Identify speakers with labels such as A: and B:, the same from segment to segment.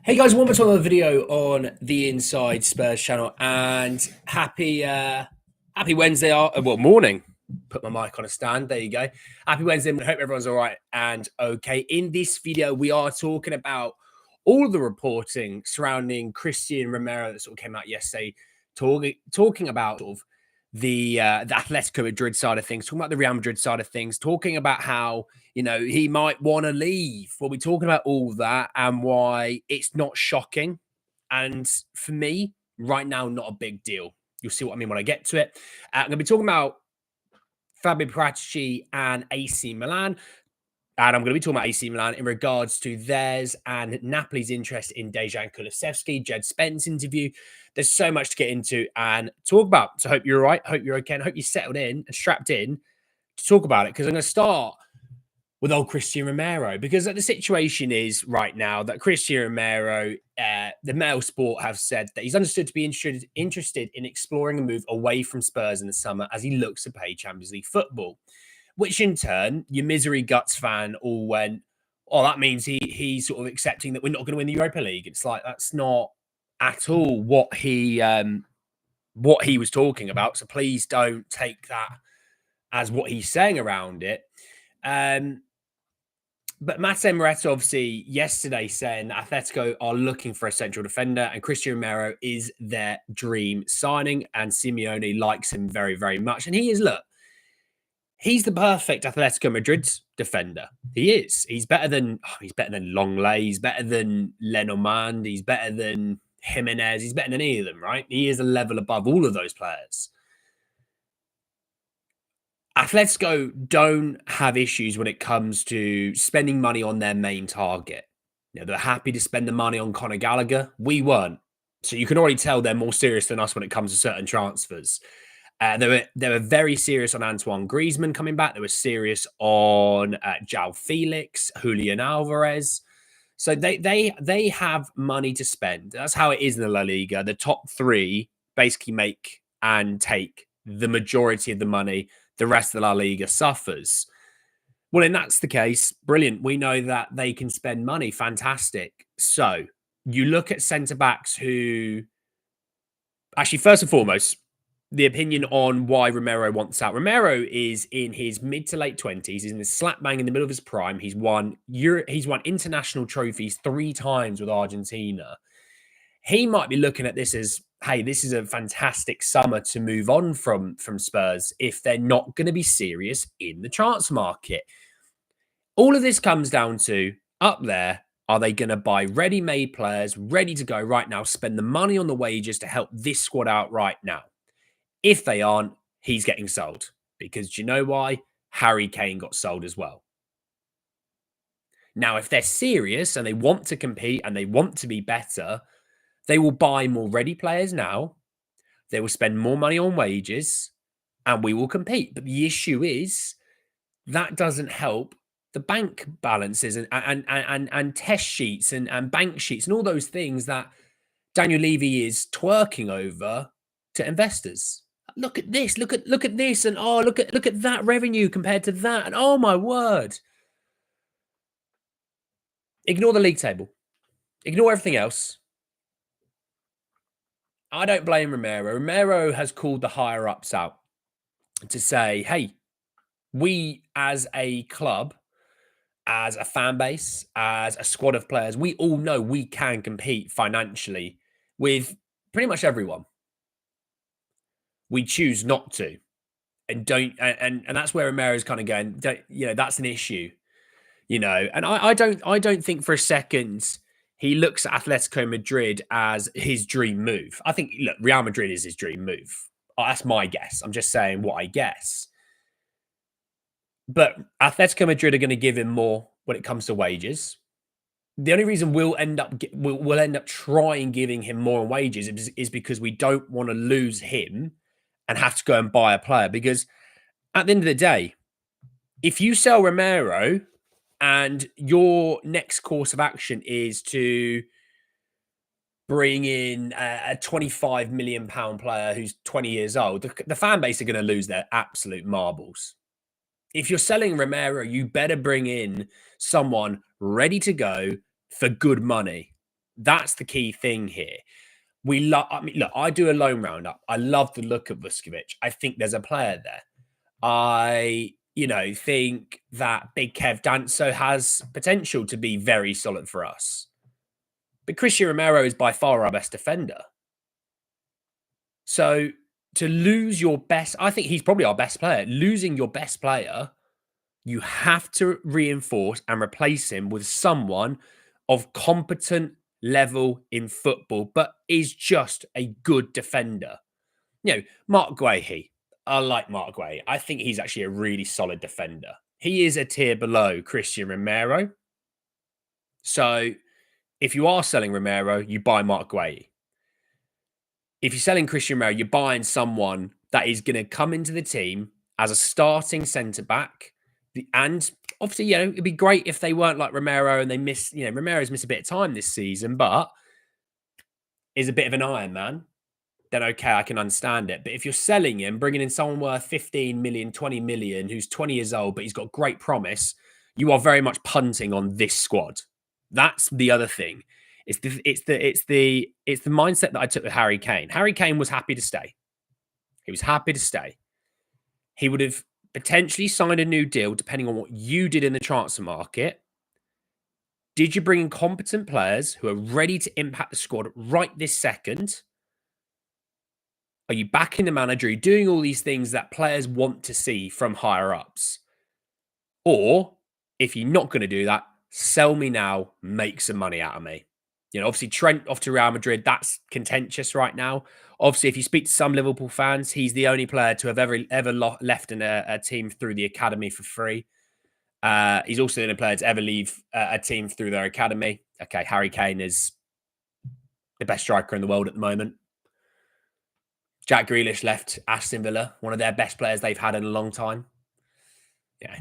A: Hey guys, welcome to another video on the Inside Spurs channel, and happy Wednesday, morning. Put my mic on a stand. There you go. Happy Wednesday. I hope everyone's all right and okay. In this video, we are talking about all the reporting surrounding Christian Romero that sort of came out yesterday, talking about sort of the Atletico Madrid side of things, talking about the Real Madrid side of things, talking about how he might want to leave. We'll be talking about all that and why it's not shocking. And for me, right now, not a big deal. You'll see what I mean when I get to it. I'm going to be talking about Fabio Paratici and AC Milan. And I'm going to be talking about AC Milan in regards to theirs and Napoli's interest in Dejan Kulusevski, Jed Spence interview. There's so much to get into and talk about. So I hope you're all right. Hope you're okay. And I hope you're settled in and strapped in to talk about it, because I'm going to start with old Christian Romero, because the situation is right now that Christian Romero, the Mail Sport have said that he's understood to be interested in exploring a move away from Spurs in the summer as he looks to play Champions League football. Which in turn, your misery guts fan all went, oh, that means he's sort of accepting that we're not going to win the Europa League. It's like, that's not at all what he was talking about. So please don't take that as what he's saying around it. But Matteo Moretto obviously yesterday saying that Atletico are looking for a central defender and Christian Romero is their dream signing, and Simeone likes him very, very much. And he is, look, he's the perfect Atletico Madrid defender. He is. He's better than Longley. He's better than Lenormand. He's better than Jimenez. He's better than any of them, right? He is a level above all of those players. Atletico don't have issues when it comes to spending money on their main target. They're happy to spend the money on Conor Gallagher. We weren't. So you can already tell they're more serious than us when it comes to certain transfers. They were very serious on Antoine Griezmann coming back. They were serious on João Felix, Julian Alvarez. So they have money to spend. That's how it is in the La Liga. The top three basically make and take the majority of the money. The rest of the La Liga suffers. Well, and that's the case. Brilliant. We know that they can spend money. Fantastic. So you look at centre-backs who... Actually, first and foremost, the opinion on why Romero wants out. Romero is in his mid to late 20s. He's in the slap bang in the middle of his prime. He's won international trophies 3 times with Argentina. He might be looking at this as, hey, this is a fantastic summer to move on from Spurs if they're not going to be serious in the transfer market. All of this comes down to, up there, are they going to buy ready-made players, ready to go right now, spend the money on the wages to help this squad out right now? If they aren't, he's getting sold. Because do you know why? Harry Kane got sold as well. Now, if they're serious and they want to compete and they want to be better, they will buy more ready players now. They will spend more money on wages and we will compete. But the issue is that doesn't help the bank balances and test sheets and bank sheets and all those things that Daniel Levy is twerking over to investors. Look at this, look at this, and oh, look at that revenue compared to that, and oh my word. Ignore the league table. Ignore everything else. I don't blame Romero. Romero has called the higher ups out to say, hey, we as a club, as a fan base, as a squad of players, we all know we can compete financially with pretty much everyone. We choose not to, and that's where Romero is kind of going. That's an issue, And I don't think for a second he looks at Atletico Madrid as his dream move. I think, look, Real Madrid is his dream move. That's my guess. I'm just saying what I guess. But Atletico Madrid are going to give him more when it comes to wages. The only reason we'll end up trying giving him more on wages is because we don't want to lose him and have to go and buy a player. Because at the end of the day, if you sell Romero and your next course of action is to bring in a £25 million player who's 20 years old, the fan base are going to lose their absolute marbles. If you're selling Romero, you better bring in someone ready to go for good money. That's the key thing here. I mean, look, I do a loan roundup. I love the look of Vuskovic. I think there's a player there. I think that Big Kev Danso has potential to be very solid for us. But Christian Romero is by far our best defender. So to lose your best, I think he's probably our best player. Losing your best player, you have to reinforce and replace him with someone of competent level in football, but is just a good defender. Mark Guehi. I like Mark Guehi. I think he's actually a really solid defender. He is a tier below Christian Romero. So if you are selling Romero, you buy Mark Guehi. If you're selling Christian Romero, you're buying someone that is going to come into the team as a starting centre back. And obviously, it'd be great if they weren't like Romero and they miss, Romero's missed a bit of time this season, but is a bit of an Iron Man. Then okay, I can understand it. But if you're selling him, bringing in someone worth 15 million, 20 million, who's 20 years old, but he's got great promise, you are very much punting on this squad. That's the other thing. It's the mindset that I took with Harry Kane. Harry Kane was happy to stay. He was happy to stay. He would have potentially signed a new deal depending on what you did in the transfer market. Did you bring in competent players who are ready to impact the squad right this second? Are you backing the manager? Are you doing all these things that players want to see from higher ups? Or if you're not going to do that, sell me now, make some money out of me. Obviously Trent off to Real Madrid, that's contentious right now. Obviously, if you speak to some Liverpool fans, he's the only player to have ever left in a team through the academy for free. He's also the only player to ever leave a team through their academy. Okay, Harry Kane is the best striker in the world at the moment. Jack Grealish left Aston Villa, one of their best players they've had in a long time. Yeah.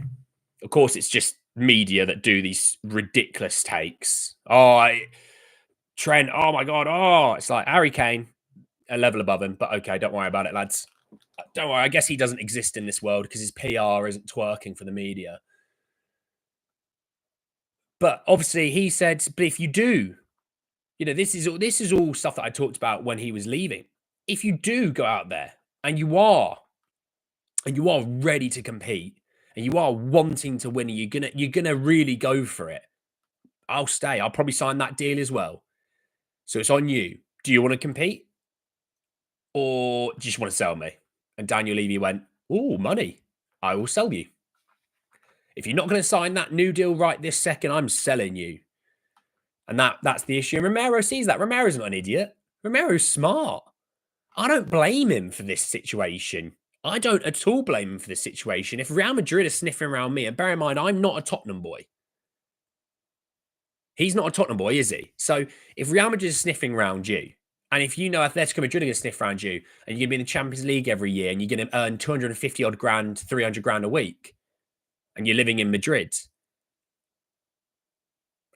A: Of course, it's just media that do these ridiculous takes. Trent, oh my God, it's like Harry Kane, a level above him. But okay, don't worry about it, lads. Don't worry. I guess he doesn't exist in this world because his PR isn't twerking for the media. But obviously, he said, but if you do, this is all stuff that I talked about when he was leaving. If you do go out there and you are ready to compete and you are wanting to win, and you're gonna really go for it, I'll stay. I'll probably sign that deal as well. So it's on you. Do you want to compete? Or do you just want to sell me? And Daniel Levy went, oh, money. I will sell you. If you're not going to sign that new deal right this second, I'm selling you. And that's the issue. And Romero sees that. Romero's not an idiot. Romero's smart. I don't blame him for this situation. I don't at all blame him for this situation. If Real Madrid are sniffing around me, and bear in mind, I'm not a Tottenham boy. He's not a Tottenham boy, is he? So if Real Madrid is sniffing around you, and if you know Atletico Madrid are going to sniff around you, and you're going to be in the Champions League every year, and you're going to earn 250 odd grand, 300 grand a week, and you're living in Madrid,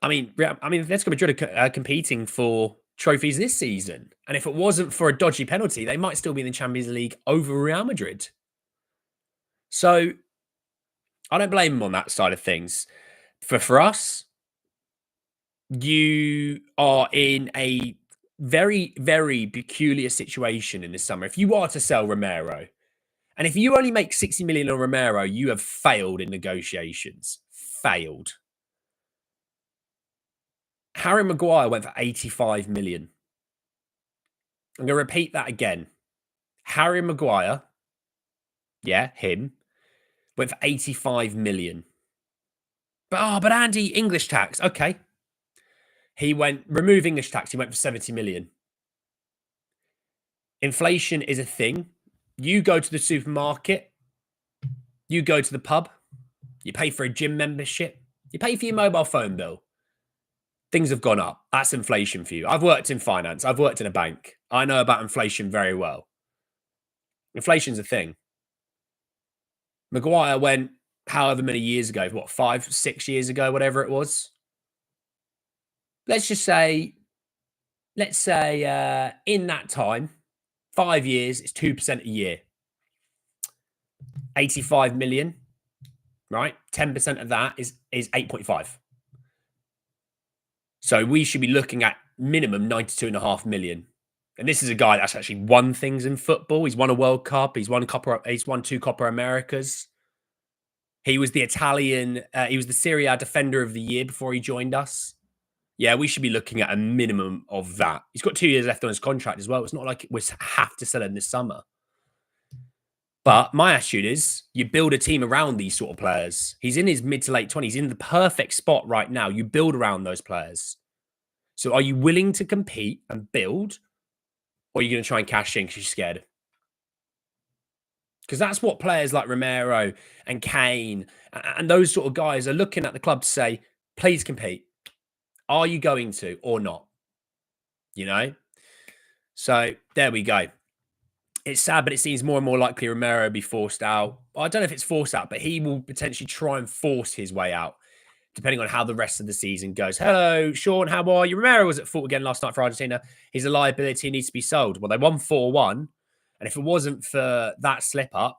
A: I mean, Atletico Madrid are competing for trophies this season. And if it wasn't for a dodgy penalty, they might still be in the Champions League over Real Madrid. So I don't blame him on that side of things. For us, you are in a very, very peculiar situation in this summer. If you are to sell Romero, and if you only make 60 million on Romero, you have failed in negotiations. Failed. Harry Maguire went for 85 million. I'm going to repeat that again. Harry Maguire, yeah, him, went for 85 million. But Andy, English tax. Okay. Remove English tax. He went for 70 million. Inflation is a thing. You go to the supermarket, you go to the pub, you pay for a gym membership, you pay for your mobile phone bill. Things have gone up. That's inflation for you. I've worked in finance. I've worked in a bank. I know about inflation very well. Inflation's a thing. Maguire went however many years ago, 5, 6 years ago, whatever it was. Let's say in that time, 5 years, it's 2% a year. 85 million, right? 10% of that is 8.5. So we should be looking at minimum 92.5 million. And this is a guy that's actually won things in football. He's won a World Cup. He's won two Copper Americas. He was the he was the Serie A Defender of the Year before he joined us. Yeah, we should be looking at a minimum of that. He's got 2 years left on his contract as well. It's not like we have to sell him this summer. But my attitude is you build a team around these sort of players. He's in his mid to late 20s, in the perfect spot right now. You build around those players. So are you willing to compete and build, or are you going to try and cash in because you're scared? Because that's what players like Romero and Kane and those sort of guys are looking at the club to say, please compete. Are you going to or not? You know? So there we go. It's sad, but it seems more and more likely Romero will be forced out. I don't know if it's forced out, but he will potentially try and force his way out, depending on how the rest of the season goes. Hello, Sean. How are you? Romero was at fault again last night for Argentina. He's a liability. He needs to be sold. Well, they won 4-1. And if it wasn't for that slip up,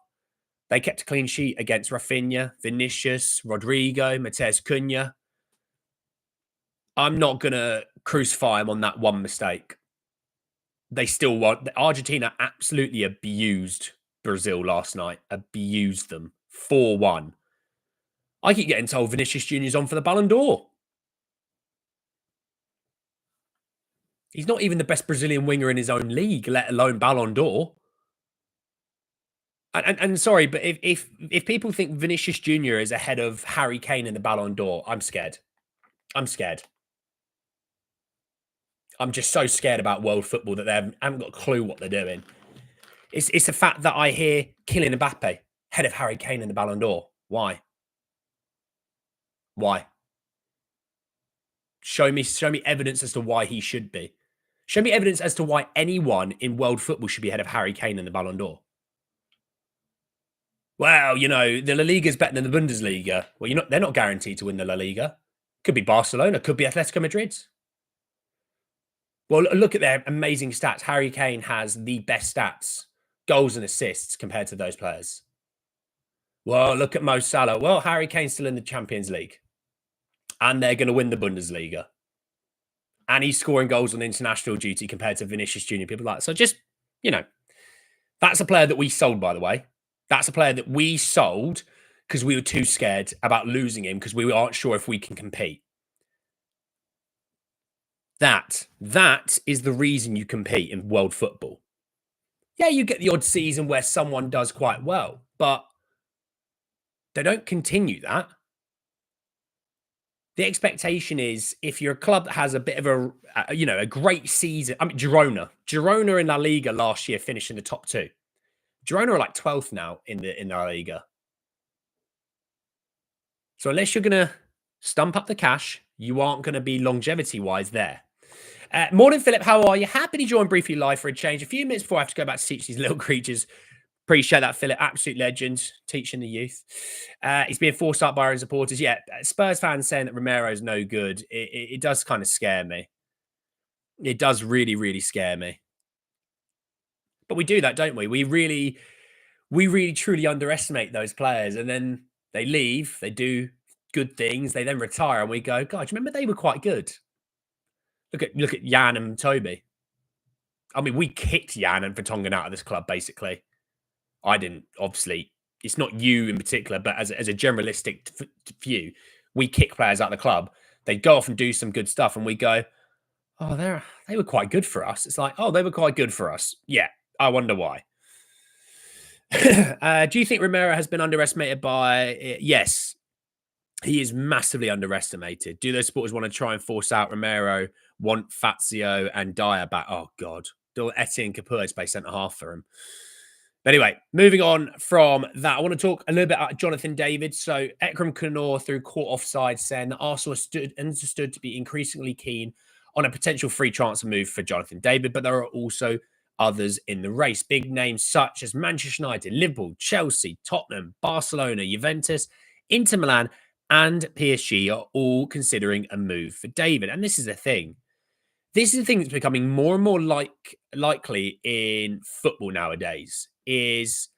A: they kept a clean sheet against Rafinha, Vinicius, Rodrigo, Matheus Cunha. I'm not going to crucify him on that one mistake. They still want... Argentina absolutely abused Brazil last night. Abused them. 4-1. I keep getting told Vinicius Jr.'s on for the Ballon d'Or. He's not even the best Brazilian winger in his own league, let alone Ballon d'Or. And sorry, but if people think Vinicius Jr. is ahead of Harry Kane in the Ballon d'Or, I'm scared. I'm scared. I'm just so scared about world football that they haven't got a clue what they're doing. It's the fact that I hear Kylian Mbappe ahead of Harry Kane in the Ballon d'Or. Why? Why? Show me evidence as to why he should be. Show me evidence as to why anyone in world football should be ahead of Harry Kane in the Ballon d'Or. Well, you know, the La Liga is better than the Bundesliga. Well, they're not guaranteed to win the La Liga. Could be Barcelona, could be Atletico Madrid. Well, look at their amazing stats. Harry Kane has the best stats, goals and assists compared to those players. Well, look at Mo Salah. Well, Harry Kane's still in the Champions League. And they're going to win the Bundesliga. And he's scoring goals on international duty compared to Vinicius Jr. People like that. So just, you know, that's a player that we sold, by the way. That's a player that we sold because we were too scared about losing him because we aren't sure if we can compete. That is the reason you compete in world football. Yeah, you get the odd season where someone does quite well, but they don't continue that. The expectation is if you're a club that has a bit of a great season. I mean, Girona in La Liga last year finished in the top 2. Girona are like 12th now in La Liga. So unless you're going to stump up the cash, you aren't going to be longevity-wise there. Morning, Philip. How are you? Happy to join briefly live for a change. A few minutes before I have to go back to teach these little creatures. Appreciate that, Philip. Absolute legend, teaching the youth. He's being forced out by our own supporters. Yeah, Spurs fans saying that Romero's no good. It does kind of scare me. It does really, really scare me. But we do that, don't we? We really truly underestimate those players. And then they leave, they do good things, they then retire, and we go, God, do you remember they were quite good? Look at Jan and Toby. I mean, we kicked Jan and Vertonghen out of this club, basically. I didn't, obviously. It's not you in particular, but as a generalistic view, we kick players out of the club. They go off and do some good stuff, and we go, oh, they were quite good for us. It's like, oh, they were quite good for us. Yeah, I wonder why. Do you think Romero has been underestimated by... Yes, he is massively underestimated. Do those supporters want to try and force out Romero, want Fazio and Dyer back? Oh, God. Do Etienne Capoue to play centre-half for him? But anyway, moving on from that, I want to talk a little bit about Jonathan David. So Ekrem Kanor through court offside saying that Arsenal understood to be increasingly keen on a potential free transfer move for Jonathan David, but there are also others in the race. Big names such as Manchester United, Liverpool, Chelsea, Tottenham, Barcelona, Juventus, Inter Milan, and PSG are all considering a move for David. And this is the thing. This is the thing that's becoming more and more likely in football nowadays. It's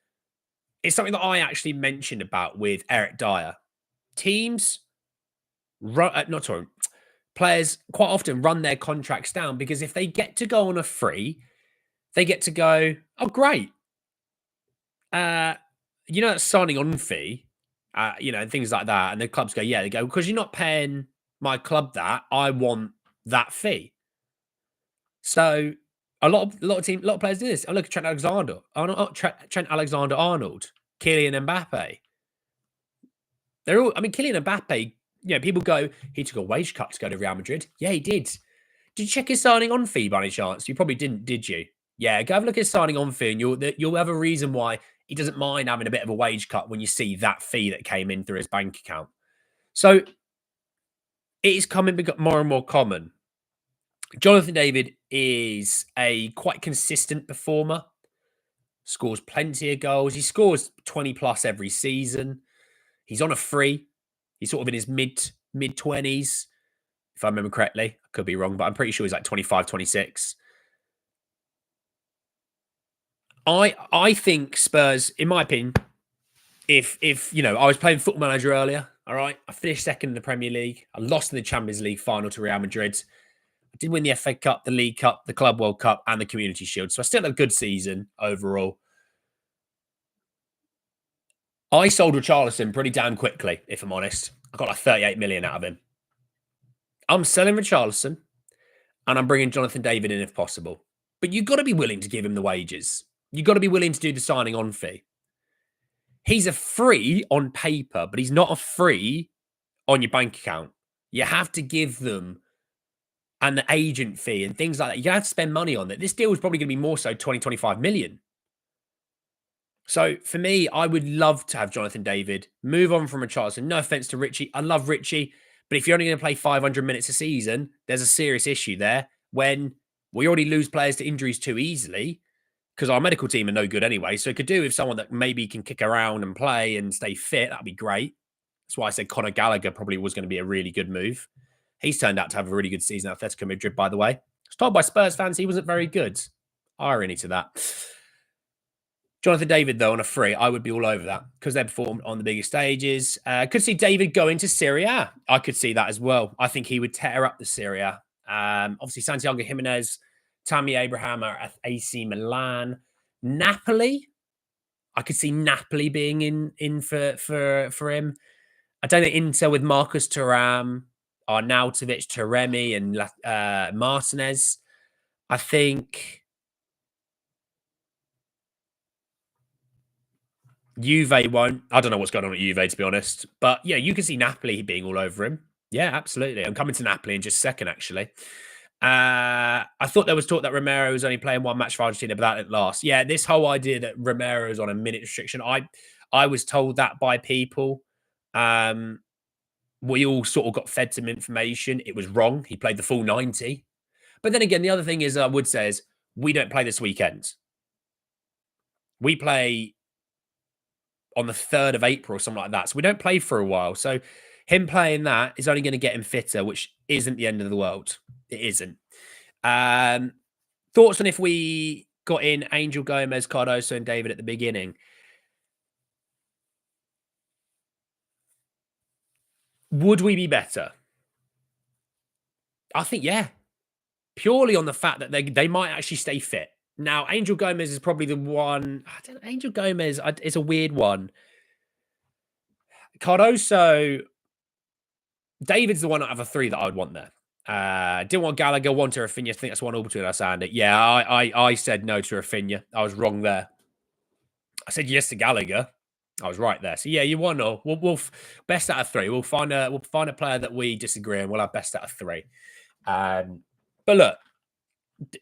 A: something that I actually mentioned about with Eric Dyer. Players players quite often run their contracts down because if they get to go on a free, they get to go, oh, great. Uh, that signing on fee, and things like that. And the clubs go, yeah, they go, because you're not paying my club that, I want that fee. So a lot of players do this. I look at Trent Alexander-Arnold, Kylian Mbappe. They're all. I mean, Kylian Mbappe. People go, he took a wage cut to go to Real Madrid. Yeah, he did. Did you check his signing on fee by any chance? You probably didn't, did you? Yeah, go have a look at his signing on fee, and you'll have a reason why he doesn't mind having a bit of a wage cut when you see that fee that came in through his bank account. So it is becoming more and more common. Jonathan David is a quite consistent performer. Scores plenty of goals. He scores 20 plus every season. He's on a free. He's sort of in his mid 20s, if I remember correctly. I could be wrong, but I'm pretty sure he's like 25, 26. I think Spurs, in my opinion, if I was playing Football Manager earlier, all right, I finished second in the Premier League. I lost in the Champions League final to Real Madrid. I did win the FA Cup, the League Cup, the Club World Cup, and the Community Shield. So I still had a good season overall. I sold Richarlison pretty damn quickly, if I'm honest. I got like 38 million out of him. I'm selling Richarlison, and I'm bringing Jonathan David in if possible. But you've got to be willing to give him the wages. You've got to be willing to do the signing on fee. He's a free on paper, but he's not a free on your bank account. You have to give them the agent fee and things like that. You have to spend money on that. This deal is probably going to be more so 20, 25 million. So for me, I would love to have Jonathan David move on from Richarlison. No offense to Richie. I love Richie. But if you're only going to play 500 minutes a season, there's a serious issue there when we already lose players to injuries too easily because our medical team are no good anyway. So it could do with someone that maybe can kick around and play and stay fit. That'd be great. That's why I said Conor Gallagher probably was going to be a really good move. He's turned out to have a really good season at Atletico Madrid, by the way. I was told by Spurs fans he wasn't very good. Irony to that. Jonathan David, though, on a free, I would be all over that because they performed on the biggest stages. Could see David go into Serie A. I could see that as well. I think he would tear up the Serie A. Obviously, Santiago Jimenez, Tammy Abraham are at AC Milan. Napoli, I could see Napoli being in for him. I don't think Inter with Marcus Thuram, Arnautovic, Taremi, and Martinez. I think Juve won't. I don't know what's going on at Juve, to be honest. But yeah, you can see Napoli being all over him. Yeah, absolutely. I'm coming to Napoli in just a second, actually. I thought there was talk that Romero was only playing one match for Argentina, but that didn't last. Yeah, this whole idea that Romero is on a minute restriction, I was told that by people. We all sort of got fed some information. It was wrong. He played the full 90. But then again, the other thing is, I would say is we don't play this weekend. We play on the 3rd of April or something like that. So we don't play for a while. So him playing that is only going to get him fitter, which isn't the end of the world. It isn't. Thoughts on if we got in Angel Gomez, Cardoso, and David at the beginning? Would we be better? I think, yeah. Purely on the fact that they might actually stay fit. Now, Angel Gomez is probably the one. Angel Gomez is a weird one. Cardoso, David's the one out of the three that I would want there. Didn't want Gallagher, want to Rafinha. I think that's one all between us and it. Yeah, I said no to Rafinha. I was wrong there. I said yes to Gallagher. I was right there. So yeah, you won all. We'll best out of three. We'll find a player that we disagree on. We'll have best out of three. But look,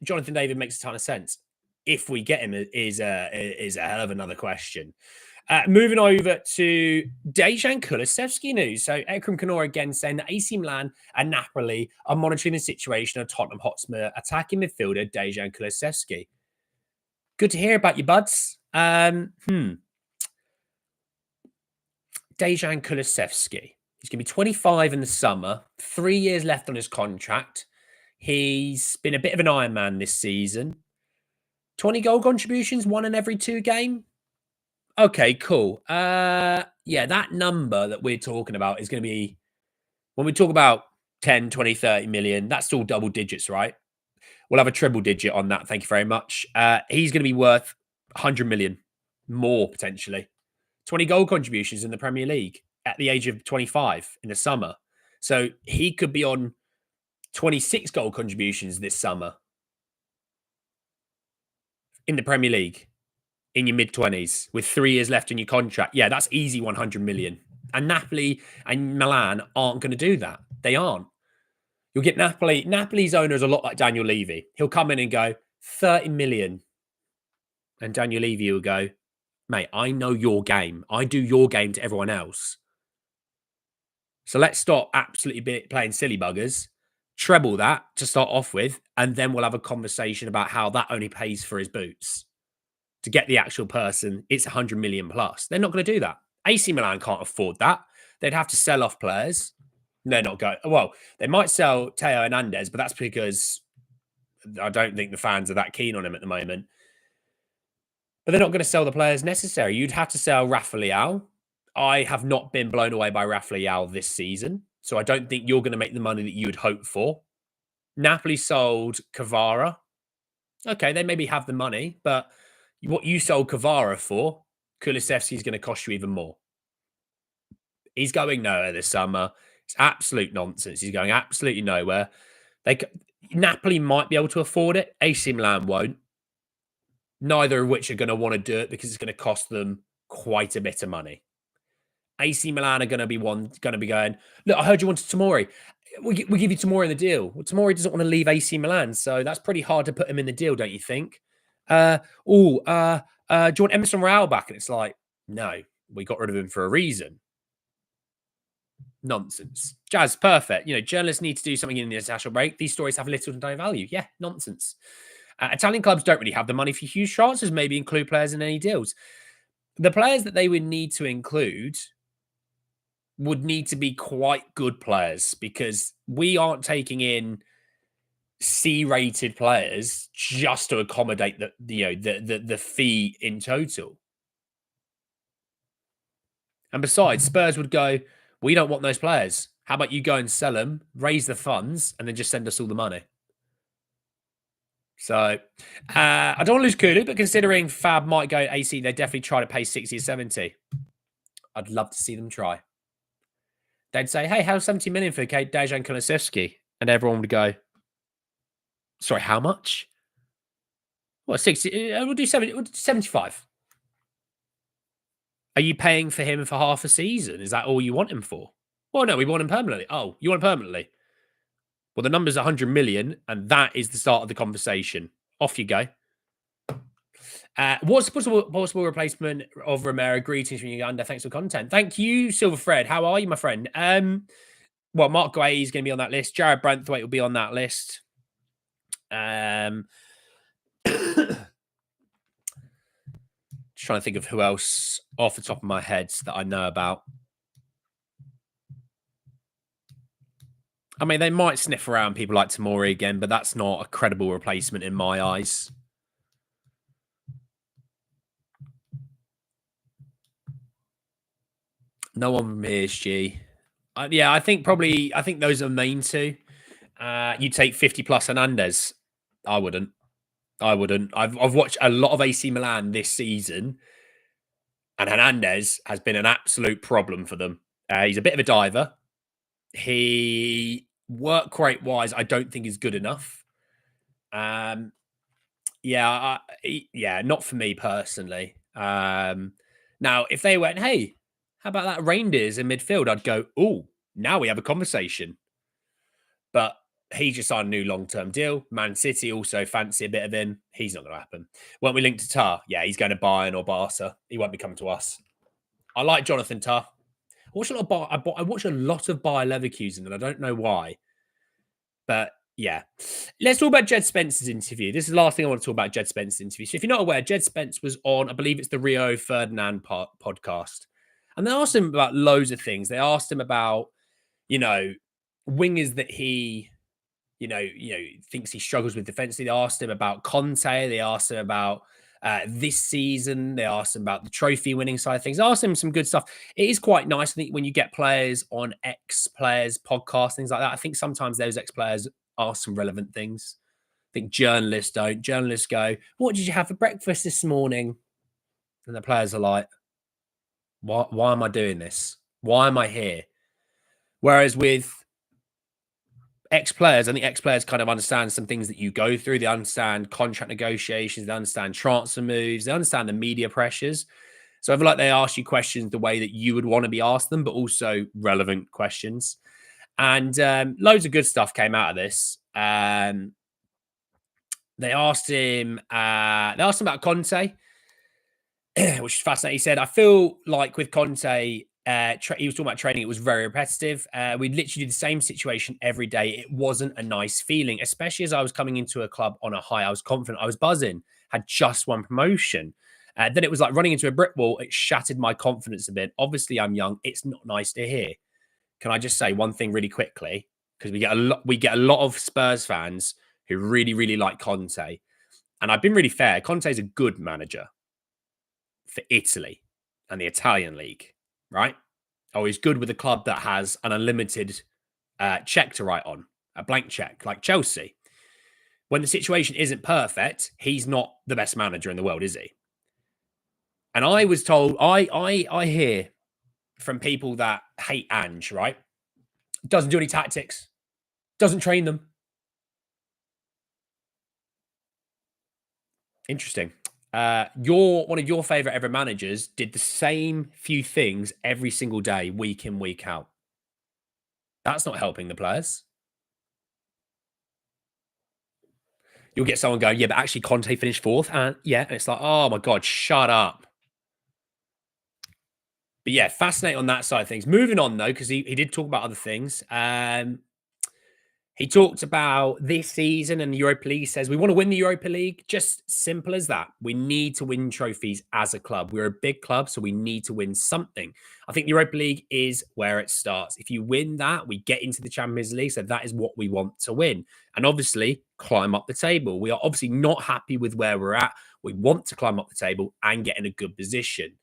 A: Jonathan David makes a ton of sense. If we get him, is a hell of another question. Moving over to Dejan Kulusevski news. So Ekram Kanor again saying that AC Milan and Napoli are monitoring the situation of Tottenham Hotspur attacking midfielder Dejan Kulusevski. Good to hear about you, buds. Dejan Kulusevski. He's going to be 25 in the summer, 3 years left on his contract. He's been a bit of an Iron Man this season. 20 goal contributions, 1 in every 2 game. Okay, cool. Yeah, that number that we're talking about is going to be, when we talk about 10, 20, 30 million. That's still double digits, right? We'll have a triple digit on that. Thank you very much. He's going to be worth 100 million more potentially. 20 goal contributions in the Premier League at the age of 25 in the summer. So he could be on 26 goal contributions this summer in the Premier League in your mid 20s with 3 years left in your contract. Yeah, that's easy 100 million. And Napoli and Milan aren't going to do that. They aren't. You'll get Napoli. Napoli's owner is a lot like Daniel Levy. He'll come in and go 30 million. And Daniel Levy will go, mate, I know your game. I do your game to everyone else. So let's stop absolutely playing silly buggers, treble that to start off with, and then we'll have a conversation about how that only pays for his boots. To get the actual person, it's 100 million plus. They're not going to do that. AC Milan can't afford that. They'd have to sell off players. They're not going. Well, they might sell Teo Hernandez, but that's because I don't think the fans are that keen on him at the moment. But they're not going to sell the players necessary. You'd have to sell Rafa Leao. I have not been blown away by Rafa Leao this season, so I don't think you're going to make the money that you would hope for. Napoli sold Kvara. Okay, they maybe have the money, but what you sold Kvara for, Kulusevski is going to cost you even more. He's going nowhere this summer. It's absolute nonsense. He's going absolutely nowhere. Napoli might be able to afford it. AC Milan won't. Neither of which are going to want to do it because it's going to cost them quite a bit of money. AC Milan are going to be going, look, I heard you wanted Tomori. We give you Tomori in the deal. Well, Tomori doesn't want to leave AC Milan, so that's pretty hard to put him in the deal, don't you think? Do you want Emerson Royale back? And it's like, no, we got rid of him for a reason. Nonsense. Jazz, perfect. Journalists need to do something in the international break. These stories have little to no value. Yeah, nonsense. Italian clubs don't really have the money for huge transfers, maybe include players in any deals. The players that they would need to include would need to be quite good players because we aren't taking in C-rated players just to accommodate the fee in total. And besides, Spurs would go, we don't want those players. How about you go and sell them, raise the funds, and then just send us all the money? So I don't want to lose Kulu, but considering Fab might go AC, they definitely try to pay 60 or 70. I'd love to see them try. They'd say, hey, how's 70 million for Dejan Kulusevski? And everyone would go, sorry, how much? What, 60? We'll do 70. We'll do 75. Are you paying for him for half a season? Is that all you want him for? Well, no, we want him permanently. Oh, you want him permanently? Well, the number's 100 million, and that is the start of the conversation. Off you go. What's the possible replacement of Romero? Greetings from Uganda. Thanks for content. Thank you, Silver Fred. How are you, my friend? Well, Mark Guay is going to be on that list. Jared Branthwaite will be on that list. Just trying to think of who else off the top of my head that I know about. I mean, they might sniff around people like Tomori again, but that's not a credible replacement in my eyes. No one from PSG. Yeah, I think those are the main two. You take 50 plus Hernandez. I wouldn't. I've watched a lot of AC Milan this season, and Hernandez has been an absolute problem for them. He's a bit of a diver. He work rate wise, I don't think is good enough. Not for me personally. Now, if they went, hey, how about that Reindeers in midfield? I'd go, oh, now we have a conversation. But he just signed a new long-term deal. Man City also fancy a bit of him. He's not going to happen. Won't we link to Tar? Yeah, he's going to Bayern or Barca. He won't be coming to us. I like Jonathan Tar. I watch a lot of Bayer Leverkusen, and I don't know why. But yeah, let's talk about Jed Spence's interview. This is the last thing I want to talk about Jed Spence's interview. So if you're not aware, Jed Spence was on, I believe it's the Rio Ferdinand podcast. And they asked him about loads of things. They asked him about, wingers that he, thinks he struggles with defensively. They asked him about Conte. They asked him about this season. They asked him about the trophy winning side of things. They asked him some good stuff. It is quite nice, I think, when you get players on ex-players podcasts, things like that. I think sometimes those ex-players ask some relevant things. I think journalists don't. Journalists go, "What did you have for breakfast this morning?" And the players are like, why am I doing this? Why am I here? Whereas with ex-players, I think ex-players kind of understand some things that you go through. They understand contract negotiations. They understand transfer moves. They understand the media pressures. So I feel like they ask you questions the way that you would want to be asked them, but also relevant questions. And loads of good stuff came out of this. They asked him about Conte, which is fascinating. He said, I feel like with Conte, he was talking about training, it was very repetitive. We'd literally do the same situation every day. It wasn't a nice feeling, especially as I was coming into a club on a high. I was confident, I was buzzing, had just won promotion. Then it was like running into a brick wall. It shattered my confidence a bit. Obviously, I'm young. It's not nice to hear. Can I just say one thing really quickly? Because we get a lot of Spurs fans who really, really like Conte. And I've been really fair. Conte's a good manager for Italy and the Italian league, right? Oh, he's good with a club that has an unlimited check to write on, a blank check, like Chelsea. When the situation isn't perfect, he's not the best manager in the world, is he? And I was told, I hear from people that hate Ange, right? Doesn't do any tactics, doesn't train them. Interesting. One of your favorite ever managers did the same few things every single day, week in, week out. That's not helping the players. You'll get someone going, yeah, but actually Conte finished fourth. And yeah, and it's like, oh my God, shut up. But yeah, fascinating on that side of things. Moving on though, because he did talk about other things. He talked about this season and the Europa League. He says, we want to win the Europa League. Just simple as that. We need to win trophies as a club. We're a big club, so we need to win something. I think the Europa League is where it starts. If you win that, we get into the Champions League. So that is what we want to win. And obviously, climb up the table. We are obviously not happy with where we're at. We want to climb up the table and get in a good position.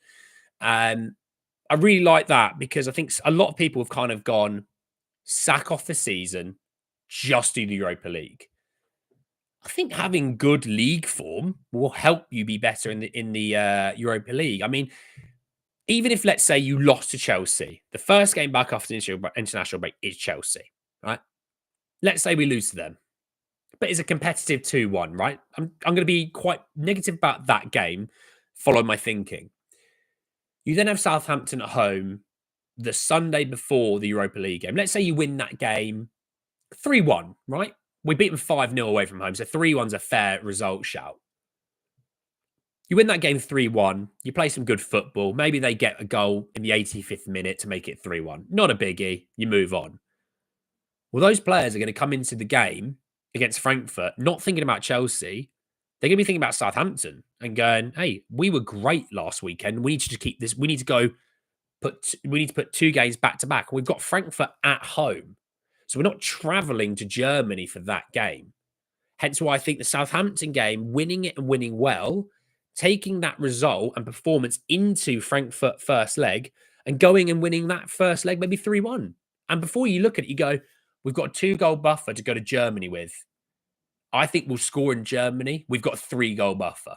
A: I really like that because I think a lot of people have kind of gone, sack off the season, just do the Europa League. I think having good league form will help you be better in the Europa League. I mean, even if let's say you lost to Chelsea, the first game back after the international break is Chelsea, right? Let's say we lose to them, but it's a competitive 2-1, right? I'm going to be quite negative about that game. Follow my thinking. You then have Southampton at home the Sunday before the Europa League game. Let's say you win that game 3-1, right? We beat them 5-0 away from home, so 3-1's a fair result shout. You win that game 3-1, you play some good football. Maybe they get a goal in the 85th minute to make it 3-1. Not a biggie. You move on. Well, those players are going to come into the game against Frankfurt not thinking about Chelsea. They're going to be thinking about Southampton and going, hey, we were great last weekend. We need to just keep this. We need to go we need to put 2 games back to back. We've got Frankfurt at home. So we're not traveling to Germany for that game. Hence why I think the Southampton game, winning it and winning well, taking that result and performance into Frankfurt first leg and going and winning that first leg, maybe 3-1. And before you look at it, you go, we've got a 2-goal buffer to go to Germany with. I think we'll score in Germany. We've got a 3-goal buffer.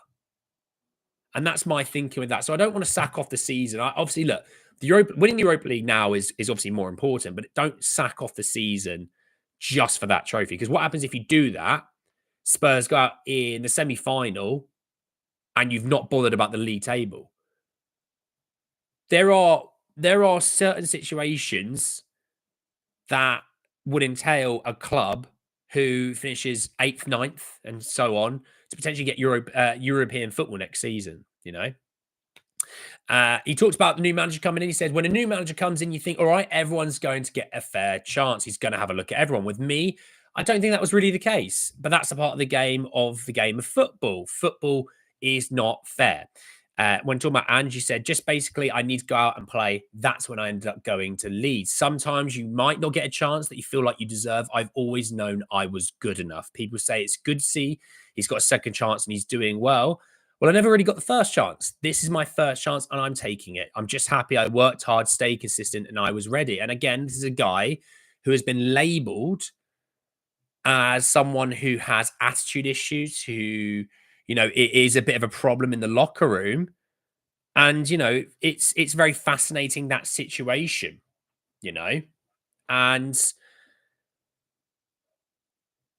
A: And that's my thinking with that. So I don't want to sack off the season. Obviously, look, winning the Europa League now is obviously more important, but don't sack off the season just for that trophy. Because what happens if you do that? Spurs go out in the semi-final and you've not bothered about the league table. There are certain situations that would entail a club who finishes 8th, 9th, and so on to potentially get European football next season, you know? He talks about the new manager coming in. He said, when a new manager comes in, you think, all right, everyone's going to get a fair chance. He's going to have a look at everyone. With me, I don't think that was really the case, but that's a part of the game of football. Football is not fair. When talking about Ange, he said, just basically, I need to go out and play. That's when I ended up going to Leeds. Sometimes you might not get a chance that you feel like you deserve. I've always known I was good enough. People say it's good to see he's got a second chance and he's doing well. Well, I never really got the first chance. This is my first chance and I'm taking it. I'm just happy I worked hard, stayed consistent, and I was ready. And again, this is a guy who has been labeled as someone who has attitude issues, who, it is a bit of a problem in the locker room. And, it's very fascinating, that situation, you know? And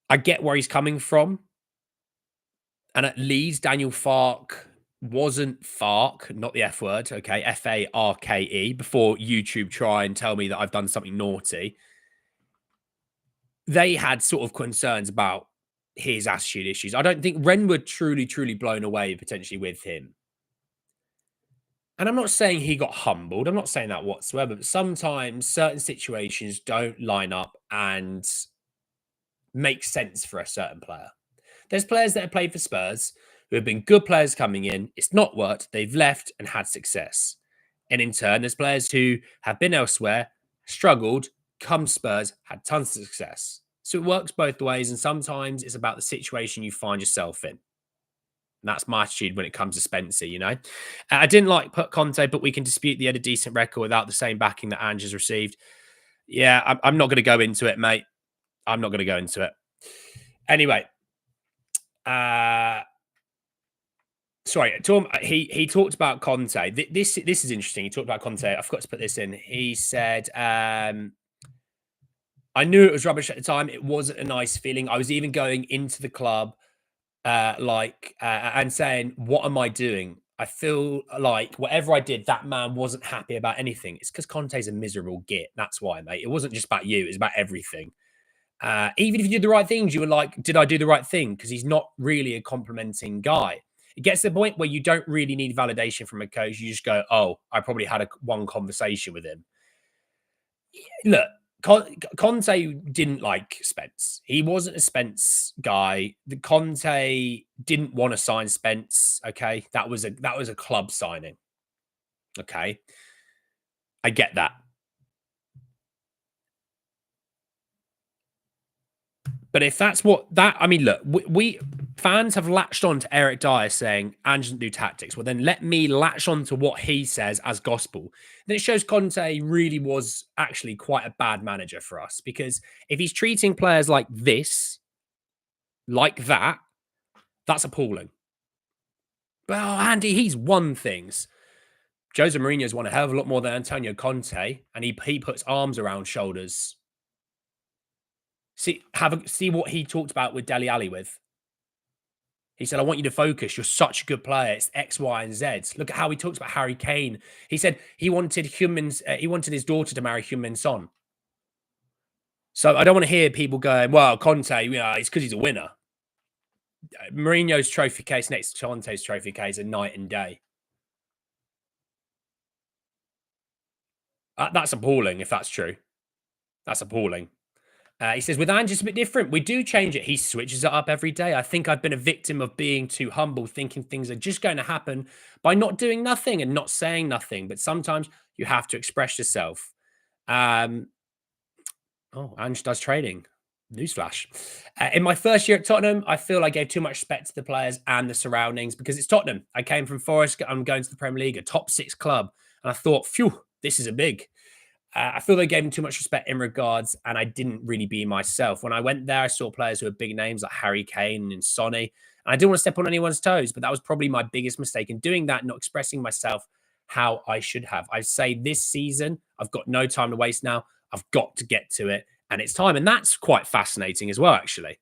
A: I get where he's coming from. And at Leeds, Daniel Farke wasn't Farke, not the F word, okay, Farke, before YouTube try and tell me that I've done something naughty. They had sort of concerns about his attitude issues. I don't think Ren were truly blown away potentially with him. And I'm not saying he got humbled. I'm not saying that whatsoever. But sometimes certain situations don't line up and make sense for a certain player. There's players that have played for Spurs who have been good players coming in. It's not worked. They've left and had success. And in turn, there's players who have been elsewhere, struggled, come Spurs, had tons of success. So it works both ways. And sometimes it's about the situation you find yourself in. And that's my attitude when it comes to Spencer. I didn't like put Conte, but we can dispute the had a decent record without the same backing that Ange has received. Yeah, I'm not going to go into it, mate. I'm not going to go into it. Anyway, sorry, Tom. He talked about Conte. This is interesting. He talked about Conte. I forgot to put this in. He said, "I knew it was rubbish at the time. It wasn't a nice feeling. I was even going into the club, and saying, what am I doing? I feel like whatever I did, that man wasn't happy about anything. It's because Conte's a miserable git. That's why, mate. It wasn't just about you. It's about everything. Even if you did the right things, you were like, did I do the right thing? Because he's not really a complimenting guy. It gets to the point where you don't really need validation from a coach. You just go, oh, I probably had one conversation with him. Look, Conte didn't like Spence. He wasn't a Spence guy. The Conte didn't want to sign Spence. Okay, that was a club signing. Okay, I get that. But if that's I mean, look, we fans have latched on to Eric Dyer saying Ange doesn't do tactics. Well, then let me latch on to what he says as gospel. Then it shows Conte really was actually quite a bad manager for us, because if he's treating players like this, like that, that's appalling. But Andy, he's won things. Jose Mourinho's won a hell of a lot more than Antonio Conte, and he puts arms around shoulders. See what he talked about with Dele Alli with. He said, I want you to focus. You're such a good player. It's X, Y, and Z. Look at how he talks about Harry Kane. He said he wanted he wanted his daughter to marry Heung-Min Son. So I don't want to hear people going, well, Conte, it's because he's a winner. Mourinho's trophy case next to Conte's trophy case are night and day. That's appalling if that's true. That's appalling. He says, with Ange, it's a bit different. We do change it. He switches it up every day. I think I've been a victim of being too humble, thinking things are just going to happen by not doing nothing and not saying nothing. But sometimes you have to express yourself. Ange does trading. Newsflash. In my first year at Tottenham, I feel I gave too much respect to the players and the surroundings because it's Tottenham. I came from Forest. I'm going to the Premier League, a top 6 club. And I thought, phew, this is a big. I feel they gave him too much respect in regards, and I didn't really be myself. When I went there, I saw players who were big names like Harry Kane and Sonny, and I didn't want to step on anyone's toes, but that was probably my biggest mistake in doing that, not expressing myself how I should have. I say this season, I've got no time to waste now. I've got to get to it, and it's time. And that's quite fascinating as well, actually.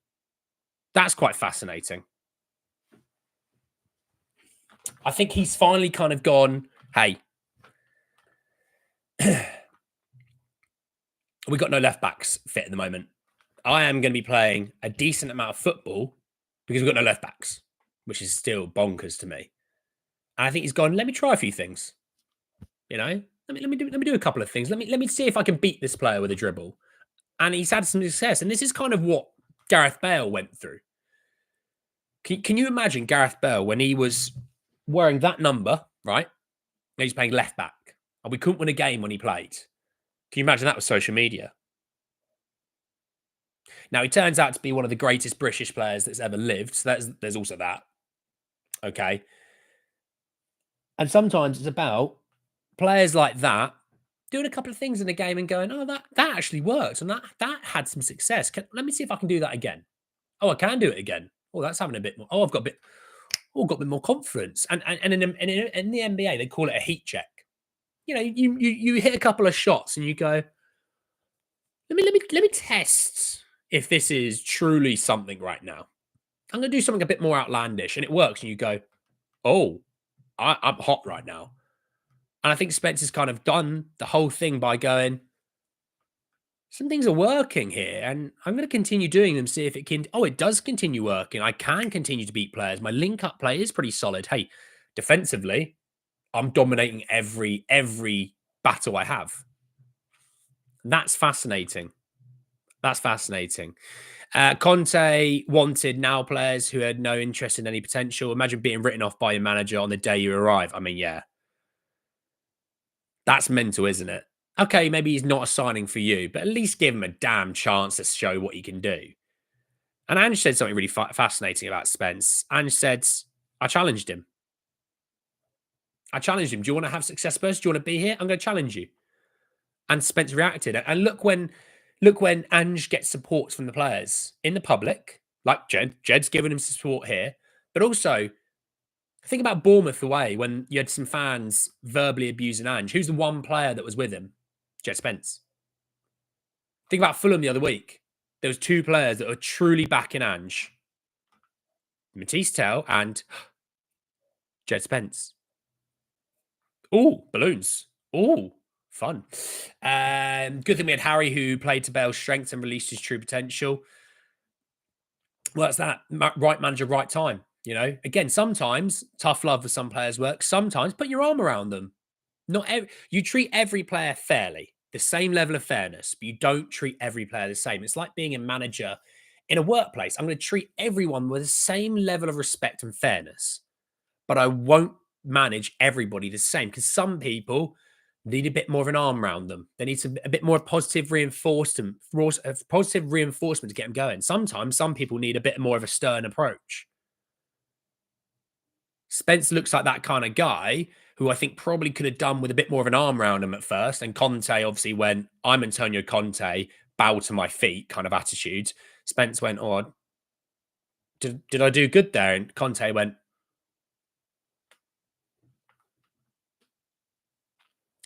A: That's quite fascinating. I think he's finally kind of gone, hey, we got no left backs fit at the moment. I am going to be playing a decent amount of football because we've got no left backs, which is still bonkers to me. And I think he's gone, let me try a few things. Let me do a couple of things. Let me see if I can beat this player with a dribble. And he's had some success. And this is kind of what Gareth Bale went through. Can you imagine Gareth Bale when he was wearing that number, right? He's playing left back. And we couldn't win a game when he played. Can you imagine that with social media? Now, he turns out to be one of the greatest British players that's ever lived. So there's also that. Okay. And sometimes it's about players like that doing a couple of things in the game and going, "Oh, that actually worked, and that had some success. Let me see if I can do that again. Oh, I can do it again. Oh, that's having a bit more. Oh, I've got a bit. Oh, got a bit more confidence." And in the NBA, they call it a heat check. You know, you hit a couple of shots and you go, let me test if this is truly something right now. I'm going to do something a bit more outlandish, and it works. And you go, oh, I'm hot right now. And I think Spencer's kind of done the whole thing by going, some things are working here, and I'm going to continue doing them, see if it can. Oh, it does continue working. I can continue to beat players. My link up play is pretty solid. Hey, defensively, I'm dominating every battle I have. That's fascinating. That's fascinating. Conte wanted now players who had no interest in any potential. Imagine being written off by your manager on the day you arrive. I mean, yeah, that's mental, isn't it? Okay, maybe he's not a signing for you, but at least give him a damn chance to show what he can do. And Ange said something really fascinating about Spence. Ange said, I challenged him. I challenged him. Do you want to have success, Spurs? Do you want to be here? I'm going to challenge you. And Spence reacted. And look when Ange gets support from the players in the public, like Jed. Jed's giving him support here. But also, think about Bournemouth away when you had some fans verbally abusing Ange. Who's the one player that was with him? Jed Spence. Think about Fulham the other week. There was two players that were truly backing Ange. Matisse Tell and Jed Spence. Oh, balloons. Oh, fun. Good thing we had Harry, who played to Bale's strength and released his true potential. Well, that's that. Right manager, right time. You know, again, sometimes tough love for some players works. Sometimes put your arm around them. You treat every player fairly, the same level of fairness, but you don't treat every player the same. It's like being a manager in a workplace. I'm going to treat everyone with the same level of respect and fairness, but I won't manage everybody the same because some people need a bit more of an arm around them. They need a bit more positive reinforcement to get them going. Sometimes some people need a bit more of a stern approach. Spence looks like that kind of guy who I think probably could have done with a bit more of an arm around him at first. And Conte obviously went, I'm Antonio Conte, bow to my feet kind of attitude. Spence went, oh, did I do good there? And Conte went,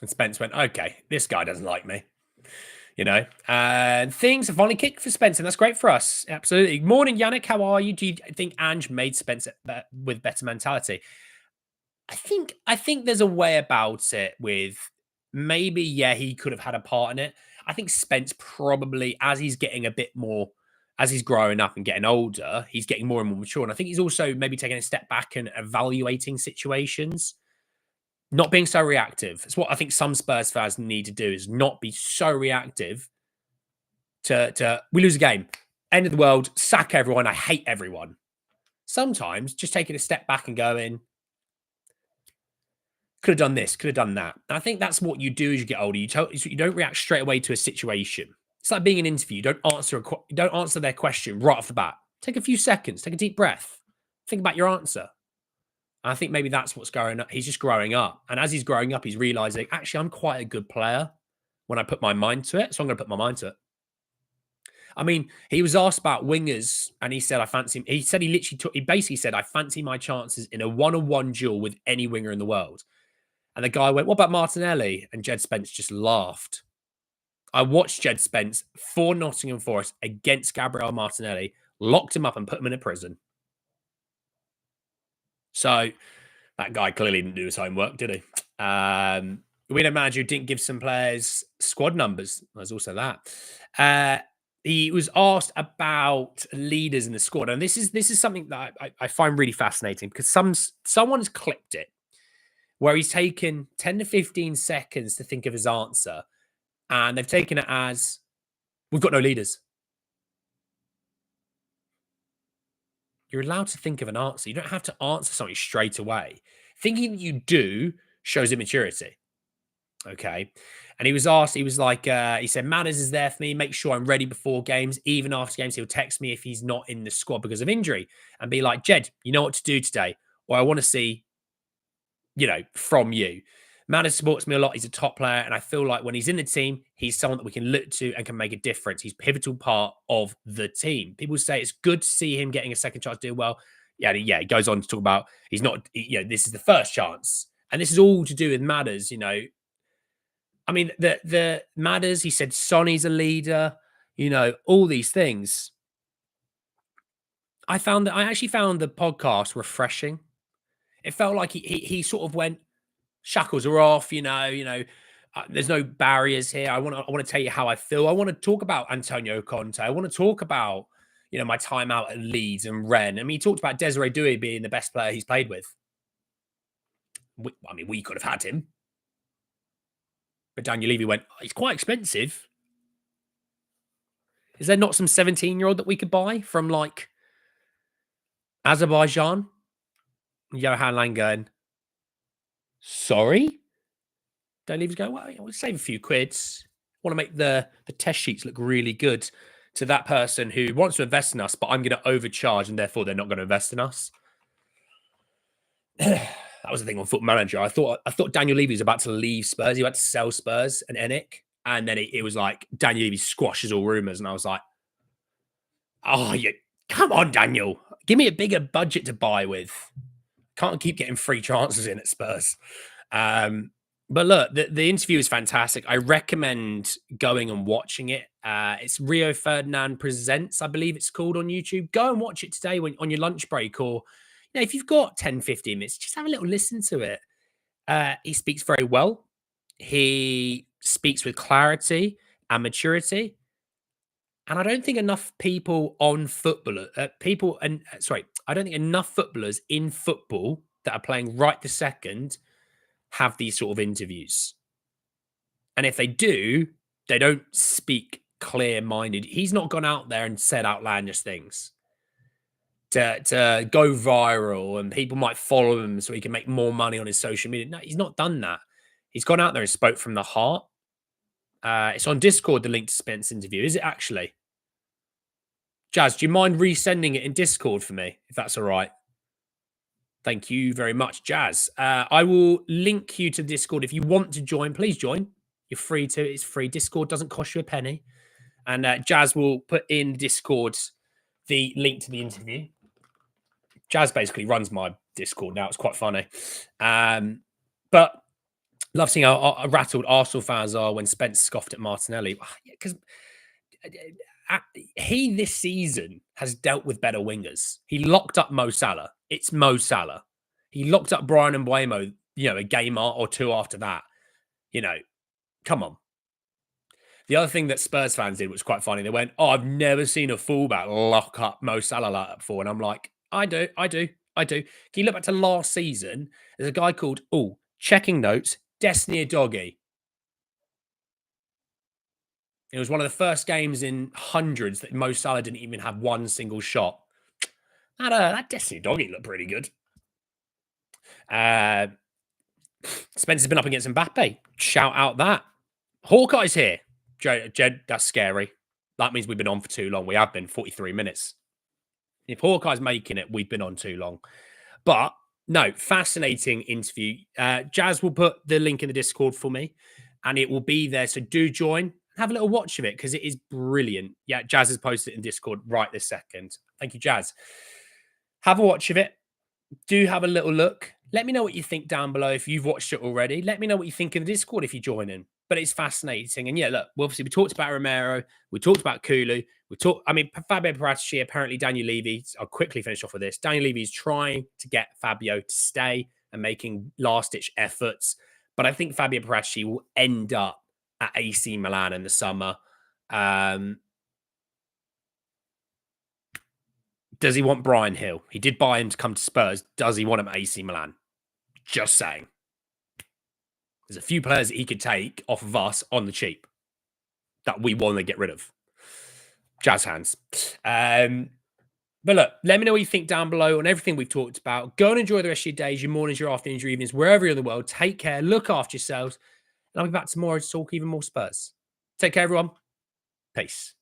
A: and Spence went, okay, this guy doesn't like me. You know, and things have finally kicked for Spence, and that's great for us. Absolutely. Morning, Yannick. How are you? Do you think Ange made Spence with better mentality? I think there's a way about it with maybe, yeah, he could have had a part in it. I think Spence probably, as he's getting a bit more, as he's growing up and getting older, he's getting more and more mature. And I think he's also maybe taking a step back and evaluating situations, not being so reactive. It's what I think some Spurs fans need to do is not be so reactive to we lose a game, end of the world, sack everyone, I hate everyone. Sometimes just taking a step back and going, could have done this, could have done that. And I think that's what you do as you get older. You don't react straight away to a situation. It's like being an interview. You don't answer their question right off the bat. Take a few seconds, take a deep breath, think about your answer. And I think maybe that's what's going on. He's just growing up. And as he's growing up, he's realizing, actually, I'm quite a good player when I put my mind to it. So I'm going to put my mind to it. I mean, he was asked about wingers and he said, I fancy him. He said he basically said, I fancy my chances in a one-on-one duel with any winger in the world. And the guy went, what about Martinelli? And Jed Spence just laughed. I watched Jed Spence for Nottingham Forest against Gabriel Martinelli, locked him up and put him in a prison. So that guy clearly didn't do his homework, did he? We don't manager who didn't give some players squad numbers. There's also that. He was asked about leaders in the squad. And this is something that I find really fascinating because someone's clipped it where he's taken 10 to 15 seconds to think of his answer. And they've taken it as, we've got no leaders. You're allowed to think of an answer. You don't have to answer something straight away. Thinking that you do shows immaturity. Okay. And he was asked, he was like, he said, Manners is there for me. Make sure I'm ready before games. Even after games, he'll text me if he's not in the squad because of injury and be like, Jed, you know what to do today? Or I want to see from you. Madders supports me a lot. He's a top player. And I feel like when he's in the team, he's someone that we can look to and can make a difference. He's a pivotal part of the team. People say it's good to see him getting a second chance to do well. Yeah, he goes on to talk about he's not, this is the first chance. And this is all to do with Madders, I mean, the Madders, he said Sonny's a leader, all these things. I actually found the podcast refreshing. It felt like he sort of went, shackles are off, there's no barriers here. I want to tell you how I feel. I want to talk about Antonio Conte. I want to talk about, my time out at Leeds and Rennes. I mean, he talked about Desiree Doué being the best player he's played with. We could have had him. But Daniel Levy went, he's quite expensive. Is there not some 17-year-old that we could buy from like Azerbaijan? Johan Lang going, sorry? Don't Levy's going, well, we'll save a few quids. Want to make the test sheets look really good to that person who wants to invest in us, but I'm going to overcharge and therefore they're not going to invest in us. That was the thing on Football Manager. I thought Daniel Levy was about to leave Spurs. He had to sell Spurs and Enick. And then it was like Daniel Levy squashes all rumours. And I was like, oh, come on, Daniel. Give me a bigger budget to buy with. Can't keep getting free transfers in at Spurs. But look, the interview is fantastic. I recommend going and watching it. It's Rio Ferdinand Presents, I believe it's called, on YouTube. Go and watch it today on your lunch break, or if you've got 10, 15 minutes, just have a little listen to it. He speaks very well. He speaks with clarity and maturity. And I don't think enough people I don't think enough footballers in football that are playing right this second have these sort of interviews. And if they do, they don't speak clear-minded. He's not gone out there and said outlandish things to go viral and people might follow him so he can make more money on his social media. No, he's not done that. He's gone out there and spoke from the heart. It's on Discord, the link to Spence's interview. Is it actually? Jazz, do you mind resending it in Discord for me, if that's all right? Thank you very much, Jazz. I will link you to Discord. If you want to join, please join. You're free to. It's free. Discord doesn't cost you a penny. And Jazz will put in Discord the link to the interview. Jazz basically runs my Discord now. It's quite funny. But love seeing how rattled Arsenal fans are when Spence scoffed at Martinelli. Because he this season has dealt with better wingers. He locked up Mo Salah. It's Mo Salah. He locked up Brian Mbeumo, a game or two after that. Come on. The other thing that Spurs fans did was quite funny. They went, oh, I've never seen a fullback lock up Mo Salah like that before. And I'm like, I do. Can you look back to last season? There's a guy called, checking notes, Destiny Doggy. It was one of the first games in hundreds that Mo Salah didn't even have one single shot. That Destiny Doggy looked pretty good. Spencer's been up against Mbappe. Shout out that. Hawkeye's here. Jed, that's scary. That means we've been on for too long. We have been 43 minutes. If Hawkeye's making it, we've been on too long. But no, fascinating interview. Jazz will put the link in the Discord for me and it will be there. So do join. Have a little watch of it because it is brilliant. Yeah, Jazz has posted it in Discord right this second. Thank you, Jazz. Have a watch of it. Do have a little look. Let me know what you think down below if you've watched it already. Let me know what you think in the Discord if you join in. But it's fascinating. And yeah, look, obviously we talked about Romero. We talked about Kulu. Fabio Paratici, apparently Daniel Levy. I'll quickly finish off with this. Daniel Levy is trying to get Fabio to stay and making last-ditch efforts. But I think Fabio Paratici will end up at AC Milan in the summer. Does he want Brian Hill? He did buy him to come to Spurs. Does he want him at AC Milan? Just saying. There's a few players that he could take off of us on the cheap that we want to get rid of. Jazz hands. But look, let me know what you think down below on everything we've talked about. Go and enjoy the rest of your days, your mornings, your afternoons, your evenings, wherever you're in the world. Take care. Look after yourselves. And I'll be back tomorrow to talk even more Spurs. Take care, everyone. Peace.